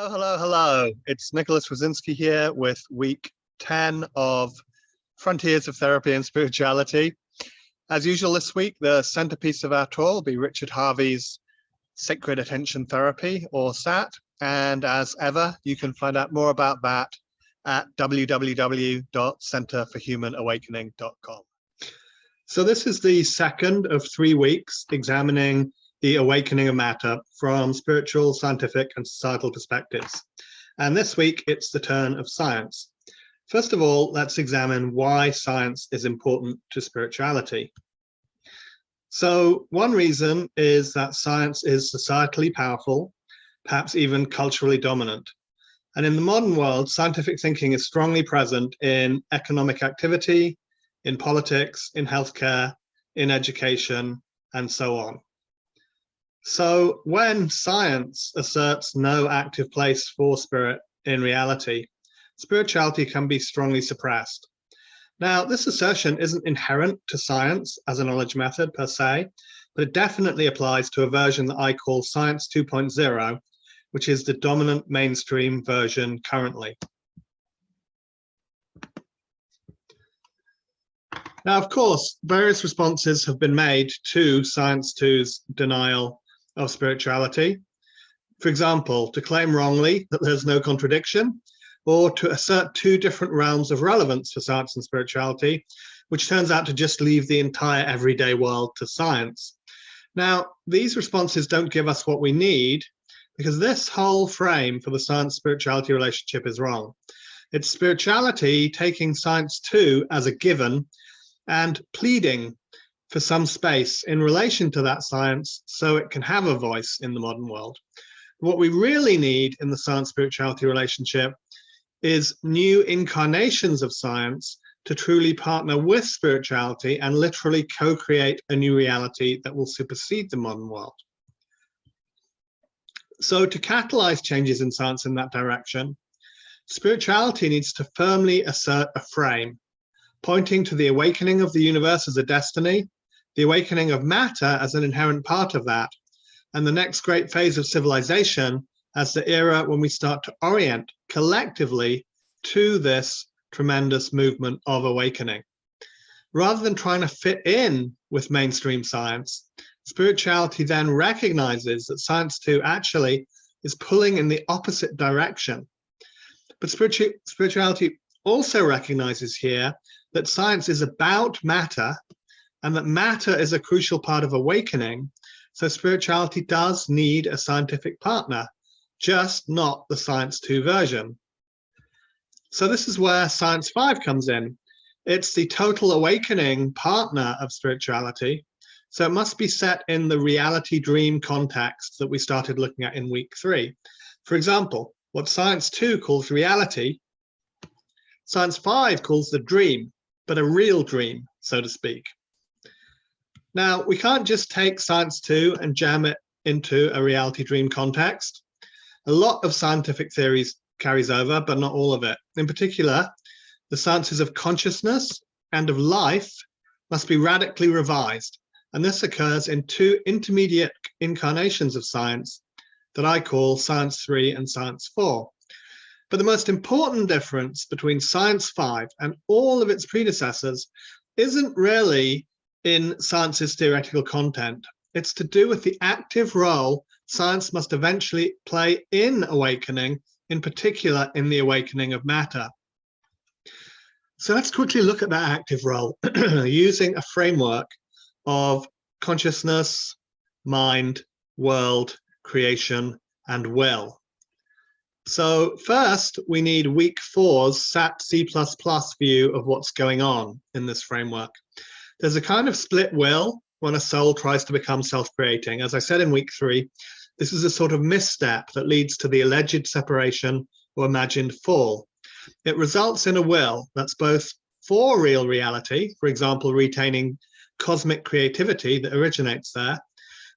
Hello, hello, hello. It's Nicholas Rosseinsky here with week 10 of Frontiers of Therapy and Spirituality. As usual this week, the centerpiece of our tour will be Richard Harvey's Sacred Attention Therapy, or SAT. And as ever, you can find out more about that at www.centerforhumanawakening.com. So this is the second of 3 weeks examining the awakening of matter from spiritual, scientific, and societal perspectives. And this week, it's the turn of science. First of all, let's examine why science is important to spirituality. So one reason is that science is societally powerful, perhaps even culturally dominant. And in the modern world, scientific thinking is strongly present in economic activity, in politics, in healthcare, in education, and so on. So when science asserts no active place for spirit in reality, spirituality can be strongly suppressed. Now, this assertion isn't inherent to science as a knowledge method per se, but it definitely applies to a version that I call Science 2.0, which is the dominant mainstream version currently. Now, of course, various responses have been made to Science-2's denial of spirituality. For example, to claim wrongly that there's no contradiction, or to assert 2 different realms of relevance for science and spirituality, which turns out to just leave the entire everyday world to science. Now, these responses don't give us what we need, because this whole frame for the science-spirituality relationship is wrong. It's spirituality taking Science 2 as a given and pleading for some space in relation to that science so it can have a voice in the modern world. What we really need in the science-spirituality relationship is new incarnations of science to truly partner with spirituality and literally co-create a new reality that will supersede the modern world. So to catalyze changes in science in that direction, spirituality needs to firmly assert a frame, pointing to the awakening of the universe as a destiny, the awakening of matter as an inherent part of that, and the next great phase of civilization as the era when we start to orient collectively to this tremendous movement of awakening. Rather than trying to fit in with mainstream science, spirituality then recognizes that Science 2 actually is pulling in the opposite direction. But spirituality also recognizes here that science is about matter, and that matter is a crucial part of awakening. So spirituality does need a scientific partner, just not the Science 2 version. So this is where Science-5 comes in. It's the total awakening partner of spirituality. So it must be set in the reality dream context that we started looking at in week 3. For example, what Science 2 calls reality, Science-5 calls the dream, but a real dream, so to speak. Now, we can't just take Science 2 and jam it into a reality dream context. A lot of scientific theories carries over, but not all of it. In particular, the sciences of consciousness and of life must be radically revised. And this occurs in 2 intermediate incarnations of science that I call Science 3 and Science 4. But the most important difference between Science 5 and all of its predecessors isn't really in science's theoretical content. It's to do with the active role science must eventually play in awakening, in particular in the awakening of matter. So let's quickly look at that active role using a framework of consciousness, mind, world, creation, and will. So first, we need week 4's SAT C++ view of what's going on in this framework. There's a kind of split will when a soul tries to become self-creating. As I said in week 3, this is a sort of misstep that leads to the alleged separation or imagined fall. It results in a will that's both for real reality, for example, retaining cosmic creativity that originates there,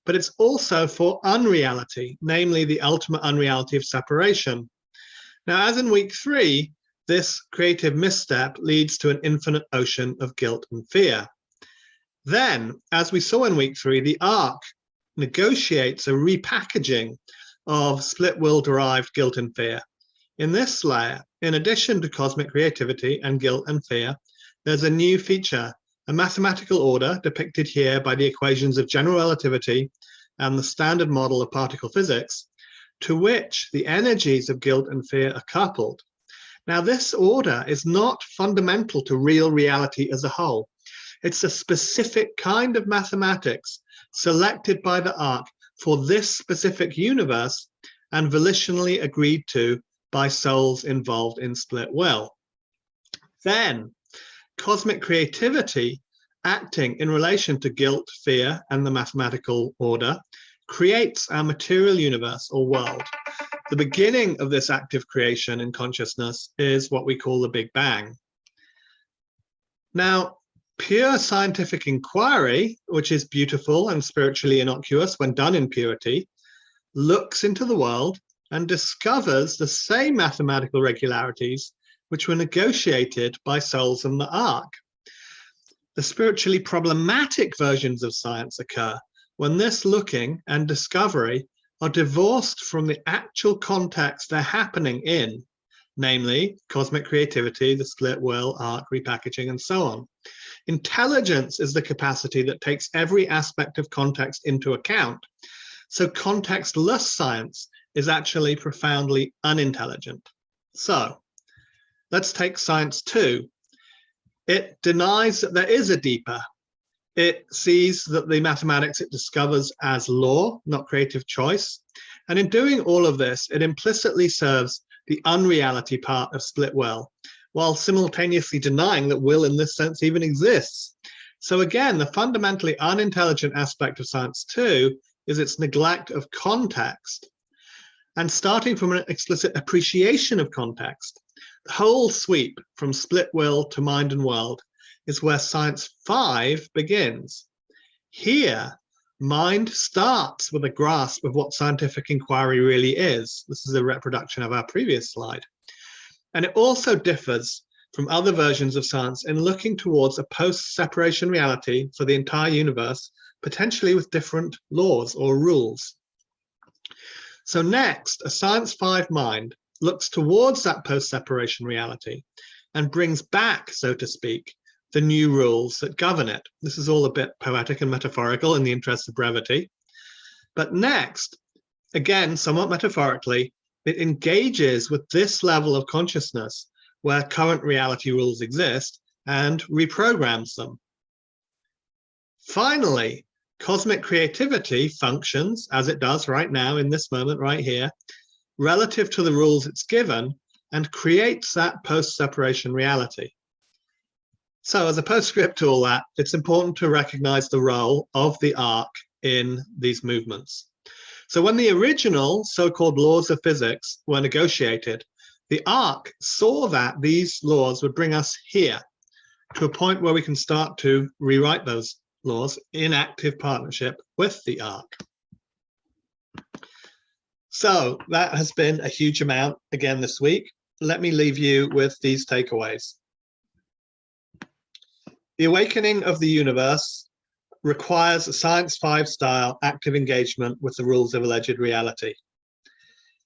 but it's also for unreality, namely the ultimate unreality of separation. Now, as in week 3, this creative misstep leads to an infinite ocean of guilt and fear. Then, as we saw in week 3, the arc negotiates a repackaging of split will derived guilt and fear. In this layer, in addition to cosmic creativity and guilt and fear, there's a new feature, a mathematical order depicted here by the equations of general relativity and the standard model of particle physics, to which the energies of guilt and fear are coupled. Now, this order is not fundamental to real reality as a whole. It's a specific kind of mathematics selected by the arc for this specific universe and volitionally agreed to by souls involved in split will. Then, cosmic creativity, acting in relation to guilt, fear, and the mathematical order, creates our material universe or world. The beginning of this active creation in consciousness is what we call the Big Bang. Now, pure scientific inquiry, which is beautiful and spiritually innocuous when done in purity, looks into the world and discovers the same mathematical regularities which were negotiated by souls in the ark. The spiritually problematic versions of science occur when this looking and discovery are divorced from the actual context they're happening in, namely cosmic creativity, the split will, arc, repackaging, and so on. Intelligence is the capacity that takes every aspect of context into account. So contextless science is actually profoundly unintelligent. So let's take Science-2. It denies that there is a deeper. It sees that the mathematics it discovers as law, not creative choice. And in doing all of this, it implicitly serves the unreality part of split will, while simultaneously denying that will in this sense even exists. So again, the fundamentally unintelligent aspect of Science-2 is its neglect of context. And starting from an explicit appreciation of context, the whole sweep from split will to mind and world is where Science-5 begins. Here, mind starts with a grasp of what scientific inquiry really is. This is a reproduction of our previous slide. And it also differs from other versions of science in looking towards a post-separation reality for the entire universe, potentially with different laws or rules. So next, a Science-5 mind looks towards that post-separation reality and brings back, so to speak, the new rules that govern it. This is all a bit poetic and metaphorical in the interest of brevity. But next, again, somewhat metaphorically, it engages with this level of consciousness where current reality rules exist and reprograms them. Finally, cosmic creativity functions, as it does right now in this moment right here, relative to the rules it's given and creates that post-separation reality. So as a postscript to all that, it's important to recognize the role of the arc in these movements. So when the original so-called laws of physics were negotiated, the arc saw that these laws would bring us here to a point where we can start to rewrite those laws in active partnership with the arc. So that has been a huge amount again this week. Let me leave you with these takeaways. The awakening of the universe requires a Science-5 style active engagement with the rules of alleged reality.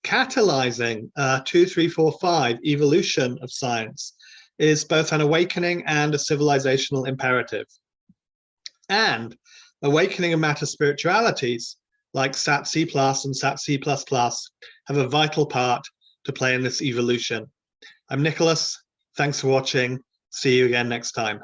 Catalyzing 2, 3, 4, 5 evolution of science is both an awakening and a civilizational imperative. And awakening of matter spiritualities like Sat-C+ and Sat-C++ have a vital part to play in this evolution. I'm Nicholas. Thanks for watching. See you again next time.